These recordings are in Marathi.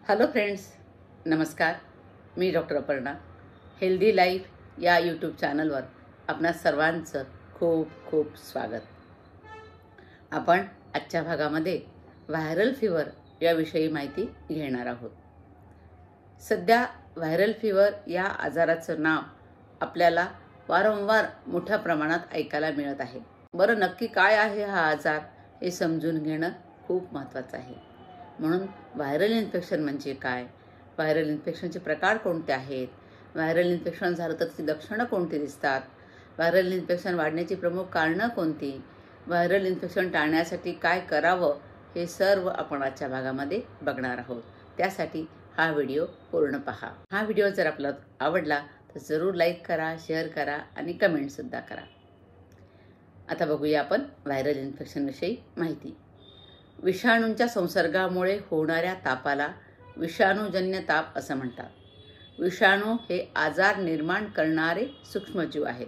हॅलो फ्रेंड्स, नमस्कार. मी डॉक्टर अपर्णा. हेल्दी लाईफ या यूट्यूब चॅनलवर आपणा सर्वांचं खूप खूप स्वागत. आपण आजच्या भागामध्ये व्हायरल फीवर याविषयी माहिती घेणार आहोत. सध्या व्हायरल फीवर या आजाराचं नाव आपल्याला वारंवार मोठ्या प्रमाणात ऐकायला मिळत आहे. बरं, नक्की काय आहे हा आजार हे समजून घेणं खूप महत्त्वाचं आहे. म्हणून व्हायरल इन्फेक्शन म्हणजे काय, व्हायरल इन्फेक्शनचे प्रकार कोणते आहेत, व्हायरल इन्फेक्शन झालं तर ती लक्षणं कोणती दिसतात, व्हायरल इन्फेक्शन वाढण्याची प्रमुख कारणं कोणती, व्हायरल इन्फेक्शन टाळण्यासाठी काय करावं, हे सर्व आपण आजच्या भागामध्ये बघणार आहोत. त्यासाठी हा व्हिडिओ पूर्ण पहा. हा व्हिडिओ जर आपल्याला आवडला तर जरूर लाईक करा, शेअर करा आणि कमेंटसुद्धा करा. आता बघूया आपण व्हायरल इन्फेक्शनविषयी माहिती. विषाणूंच्या संसर्गामुळे होणाऱ्या तापाला विषाणूजन्य ताप असं म्हणतात. विषाणू हे आजार निर्माण करणारे सूक्ष्मजीव आहेत.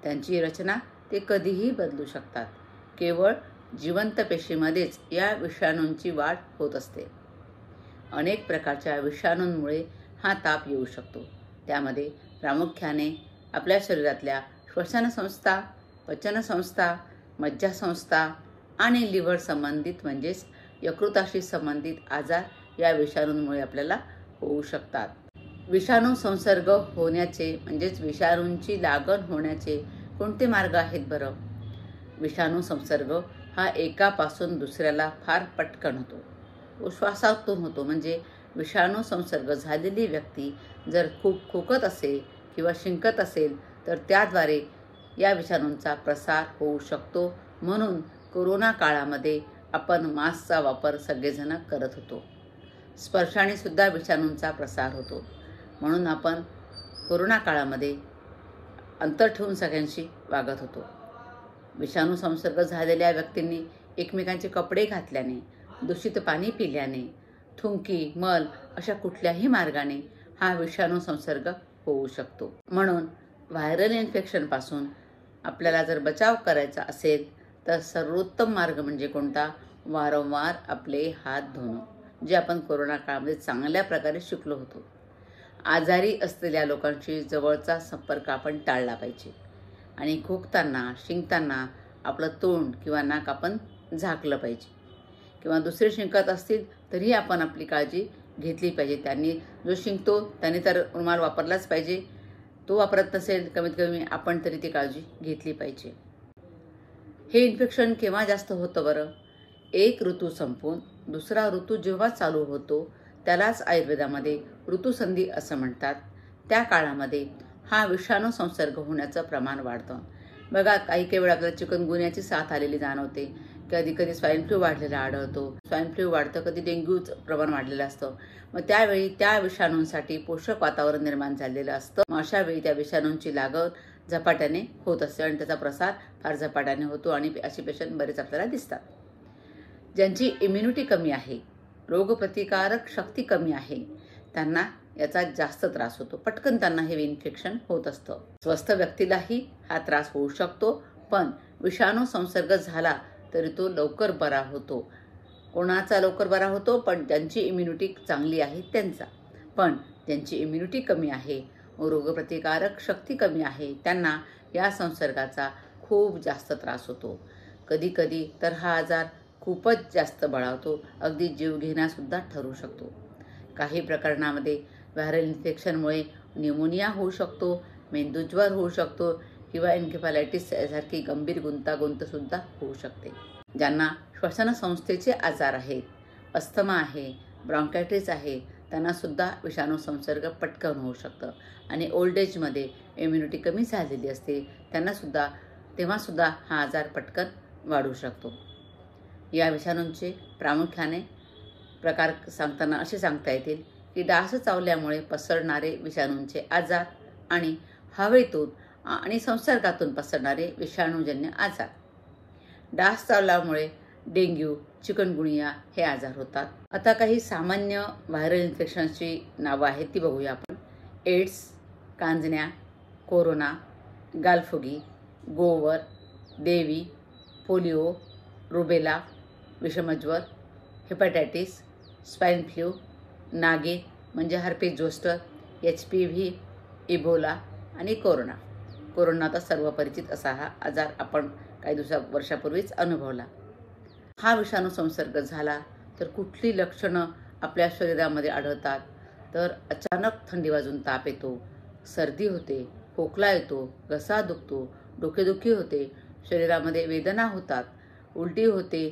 त्यांची रचना ते कधीही बदलू शकतात. केवळ जिवंत पेशीमध्येच या विषाणूंची वाढ होत असते. अनेक प्रकारच्या विषाणूंमुळे हा ताप येऊ शकतो. त्यामध्ये प्रामुख्याने आपल्या शरीरातल्या श्वसनसंस्था, पचनसंस्था, मज्जासंस्था आणि लिव्हर संबंधित म्हणजेच यकृताशी संबंधित आजार या विषाणूंमुळे आपल्याला होऊ शकतात. विषाणू संसर्ग होण्याचे म्हणजेच विषाणूंची लागण होण्याचे कोणते मार्ग आहेत बरं? विषाणू संसर्ग हा एकापासून दुसऱ्याला फार पटकन होतो. श्वासातून होतो. म्हणजे विषाणू संसर्ग झालेली व्यक्ती जर खूप खोकत असेल किंवा शिंकत असेल तर त्याद्वारे या विषाणूंचा प्रसार होऊ शकतो. म्हणून कोरोना काळामध्ये आपण मास्कचा वापर सगळेजण करत होतो. स्पर्शाने सुद्धा विषाणूंचा प्रसार होतो. म्हणून आपण कोरोना काळामध्ये अंतर ठेवून सगळ्यांशी वागत होतो. विषाणू संसर्ग झालेल्या व्यक्तींनी एकमेकांचे कपडे घातल्याने, दूषित पाणी पिल्याने, थुंकी, मल अशा कुठल्याही मार्गाने हा विषाणू संसर्ग होऊ शकतो. म्हणून व्हायरल इन्फेक्शनपासून आपल्याला जर बचाव करायचा असेल तर सर्वोत्तम मार्ग म्हणजे कोणता? वारंवार आपले हात धुणं, जे आपण कोरोना काळामध्ये चांगल्या प्रकारे शिकलो होतो. आजारी असलेल्या लोकांशी जवळचा संपर्क आपण टाळला पाहिजे. आणि खोकताना, शिंकताना आपलं तोंड किंवा नाक आपण झाकलं पाहिजे. किंवा दुसरे शिंकत असतील तरीही आपण आपली काळजी घेतली पाहिजे. त्यांनी जो शिंकतो त्याने तर रुमाल वापरलाच पाहिजे. तो वापरत नसेल कमीत कमी आपण तरी ती काळजी घेतली पाहिजे. हे इन्फेक्शन केव्हा जास्त होतं बरं? एक ऋतू संपून दुसरा ऋतू जेव्हा चालू होतो त्यालाच आयुर्वेदामध्ये ऋतुसंधी असं म्हणतात. त्या काळामध्ये हा विषाणू संसर्ग होण्याचं प्रमाण वाढतं. बघा, काही वेळा आपल्याला चिकनगुन्याची साथ आलेली जाणवते. कधी कधी स्वाईन फ्लू वाढलेला आढळतो. स्वाईन फ्लू वाढतं, कधी डेंग्यूचं प्रमाण वाढलेलं असतं. मग त्यावेळी त्या विषाणूंसाठी पोषक वातावरण निर्माण झालेलं असतं. मग अशा वेळी त्या विषाणूंची लागण झपाट्याने होत असते आणि त्याचा प्रसार फार झपाट्याने होतो आणि असे पेशंट बरेच आपल्याला दिसतात. ज्यांची इम्युनिटी कमी आहे, रोगप्रतिकारक शक्ती कमी आहे, त्यांना याचा जास्त त्रास होतो. पटकन त्यांना हे इन्फेक्शन होत असतं. स्वस्थ व्यक्तीलाही हा त्रास होऊ शकतो, पण विषाणू संसर्ग झाला तरी तो लवकर बरा होतो. कोणाचा लवकर बरा होतो? पण ज्यांची इम्युनिटी चांगली आहे त्यांचा. पण ज्यांची इम्युनिटी कमी आहे, रोगप्रतिकारक शक्ती कमी आहे, त्यांना या संसर्गाचा खूप जास्त त्रास होतो. कधी कधी तर हा आजार खूपच जास्त बळावतो, अगदी जीव घेण्यासुद्धा ठरू शकतो. काही प्रकरणामध्ये व्हायरल इन्फेक्शनमुळे न्यूमोनिया होऊ शकतो, मेंदूज्वर होऊ शकतो किंवा एन्केफालायटिस यासारखी गंभीर गुंतागुंतसुद्धा होऊ शकते. ज्यांना श्वसनसंस्थेचे आजार आहेत, अस्थमा आहे, ब्रॉन्कायटिस आहे, त्यांनासुद्धा विषाणू संसर्ग पटकन होऊ शकतं. आणि ओल्ड एजमध्ये इम्युनिटी कमी झालेली असते तेव्हासुद्धा हा आजार पटकन वाढू शकतो. या विषाणूंचे प्रामुख्याने प्रकार सांगताना असे सांगता येतील की डास चावल्यामुळे पसरणारे विषाणूंचे आजार आणि हवेतून आणि संसर्गातून पसरणारे विषाणूजन्य आजार. डास चावल्यामुळे डेंग्यू, चिकनगुनिया हे आजार होतात. आता काही सामान्य व्हायरल इन्फेक्शनची नावं आहेत ती बघूया आपण. एड्स, कांजण्या, कोरोना, गालफुगी, गोवर, देवी, पोलिओ, रुबेला, विषमज्वर, हेपॅटायटिस, स्वाईन फ्लू, नागे म्हणजे हर्पीस जोस्टर, HPV, इबोला आणि कोरोना तर सर्व परिचित असा हा आजार आपण काही वर्षापूर्वीच अनुभवला. हा विषाणू संसर्ग झाला तर कुठली लक्षणं आपल्या शरीरामध्ये आढळतात? तर अचानक थंडी वाजून ताप येतो, सर्दी होते, खोकला येतो, घसा दुखतो, डोकेदुखी होते, शरीरामध्ये वेदना होतात, उलटी होते,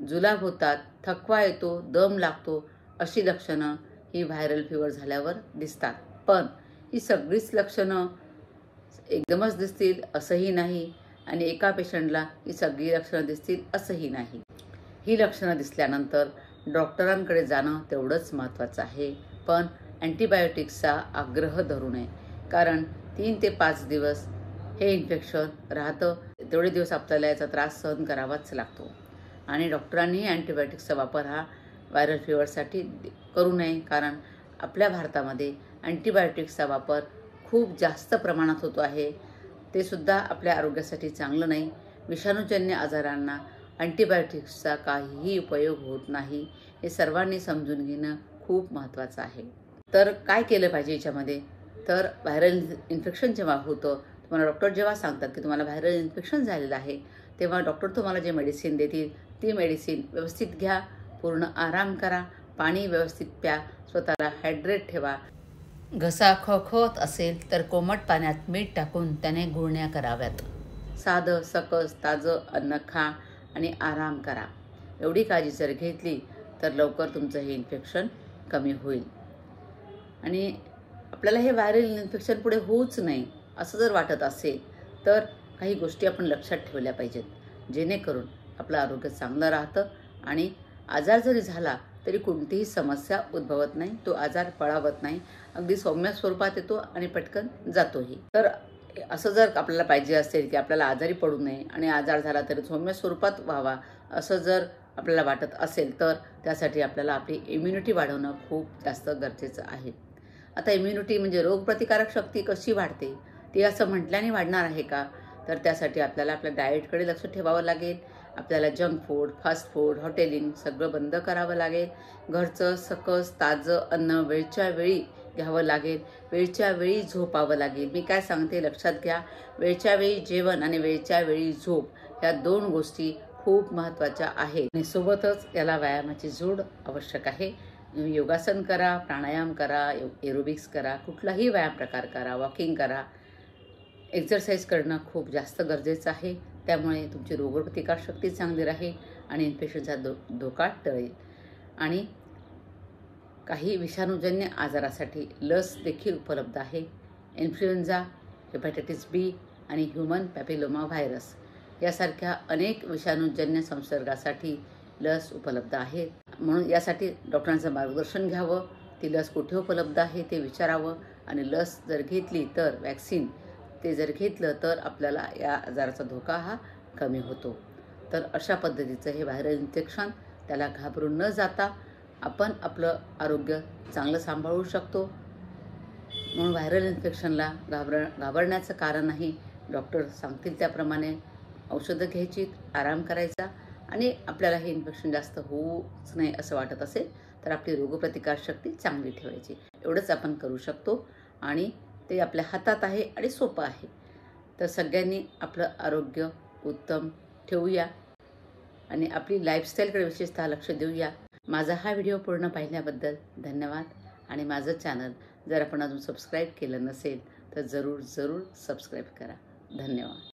जुलाब होतात, थकवा येतो, दम लागतो, अशी लक्षणं ही व्हायरल फीवर झाल्यावर दिसतात. पण ही सगळीच लक्षणं एकदमच दिसतील असंही नाही आणि एका पेशंटला ही सगळी लक्षणं दिसतील असंही नाही. ही लक्षणं दिसल्यानंतर डॉक्टरांकडे जाणं तेवढंच महत्त्वाचं आहे. पण अँटीबायोटिक्सचा आग्रह धरू नये, कारण 3 ते 5 दिवस हे इन्फेक्शन राहतं. तेवढे दिवस आपल्याला याचा त्रास सहन करावाच लागतो आणि डॉक्टरांनीही अँटीबायोटिक्सचा वापर हा व्हायरल फीवरसाठी करू नये, कारण आपल्या भारतामध्ये अँटीबायोटिक्सचा वापर खूप जास्त प्रमाणात होतो आहे. ते सुद्धा आपल्या आरोग्यासाठी चांगलं नाही. विषाणूजन्य आजारांना अँटीबायोटिक्सचा काहीही उपयोग होत नाही, हे सर्वांनी समजून घेणं खूप महत्त्वाचं आहे. तर काय केलं पाहिजे याच्यामध्ये? तर व्हायरल इन्फेक्शन जेव्हा होतं, तुम्हाला डॉक्टर जेव्हा सांगतात की तुम्हाला व्हायरल इन्फेक्शन झालेलं आहे, तेव्हा डॉक्टर तुम्हाला जे मेडिसिन देतील ती मेडिसिन व्यवस्थित घ्या, पूर्ण आराम करा, पाणी व्यवस्थित प्या, स्वतःला हायड्रेट ठेवा. घसा खवखवत असेल तर कोमट पाण्यात मीठ टाकून त्याने गुळण्या कराव्यात. साधं सकस ताजं अन्न खा आणि आराम करा. एवढी काळजी जर घेतली तर लवकर तुमचं हे इन्फेक्शन कमी होईल. आणि आपल्याला हे व्हायरल इन्फेक्शन पुढे होऊच नाही असं जर वाटत असेल तर काही गोष्टी आपण लक्षात ठेवल्या पाहिजेत, जेणेकरून आपलं आरोग्य चांगलं राहतं आणि आजार जरी झाला तरी कोणतीही समस्या उद्भवत नाही, तो आजार पळावत नाही, अगदी सौम्य स्वरूपात येतो आणि पटकन जातोही. तर असं जर आपल्याला पाहिजे असेल की आपल्याला आजारी पडू नये आणि आजार झाला तरी सौम्य स्वरूपात व्हावा असं जर आपल्याला वाटत असेल तर त्यासाठी आपल्याला आपली इम्युनिटी वाढवणं खूप जास्त गरजेचं आहे. आता इम्युनिटी म्हणजे रोगप्रतिकारक शक्ती कशी वाढते ती असं म्हटल्याने वाढणार आहे का? तर त्यासाठी आपल्याला आपल्या डाएटकडे लक्ष ठेवावं लागेल. आपल्याला junk food, fast food, hotelling सगळं बंद करावं लागेल. घरचं सकस ताजं अन्न वेळच्या वेळी घ्यावं लागेल. वेळच्या वेळी झोपावं लागेल. मी काय सांगते लक्षात घ्या, वेळच्या वेळी जेवण आणि वेळच्या वेळी झोप ह्या 2 गोष्टी खूप महत्त्वाच्या आहेत आणि सोबतच याला व्यायामाची जोड आवश्यक आहे. योगासन करा, प्राणायाम करा, एरोबिक्स करा, कुठलाही व्यायाम प्रकार करा, वॉकिंग करा, एक्सरसाइज करणं खूप जास्त गरजेचं आहे. त्यामुळे तुमची रोगप्रतिकारशक्ती चांगली राहील आणि इन्फेक्शनचा धोका टळेल. आणि काही विषाणूजन्य आजारासाठी लस देखील उपलब्ध आहे. इन्फ्लुएन्झा, हेपॅटायटिस B आणि ह्यूमन पॅपिलोमा व्हायरस यासारख्या अनेक विषाणूजन्य संसर्गासाठी लस उपलब्ध आहे. म्हणून यासाठी डॉक्टरांचं मार्गदर्शन घ्यावं, ती लस कुठे उपलब्ध आहे ते विचारावं आणि लस जर घेतली तर वॅक्सिन ते जर घेतलं तर आपल्याला या आजाराचा धोका हा कमी होतो. तर अशा पद्धतीचं हे व्हायरल इन्फेक्शन, त्याला घाबरून न जाता आपण आपलं आरोग्य चांगलं सांभाळू शकतो. म्हणून व्हायरल इन्फेक्शनला घाबरण्याचं कारण नाही. डॉक्टर सांगतील त्याप्रमाणे औषधं घ्यायची, आराम करायचा आणि आपल्याला हे इन्फेक्शन जास्त होऊच नाही असं वाटत असेल तर आपली रोगप्रतिकारशक्ती चांगली ठेवायची. एवढंच आपण करू शकतो आणि ते आपल्या हातात आहे आणि सोपं आहे. तर सगळ्यांनी आपलं आरोग्य उत्तम ठेवूया आणि आपली लाईफस्टाईलकडे विशेषतः लक्ष देऊया. माझा हा व्हिडिओ पूर्ण पाहिल्याबद्दल धन्यवाद आणि माझं चॅनल जर आपण अजून सबस्क्राईब केलं नसेल तर जरूर सबस्क्राईब करा. धन्यवाद.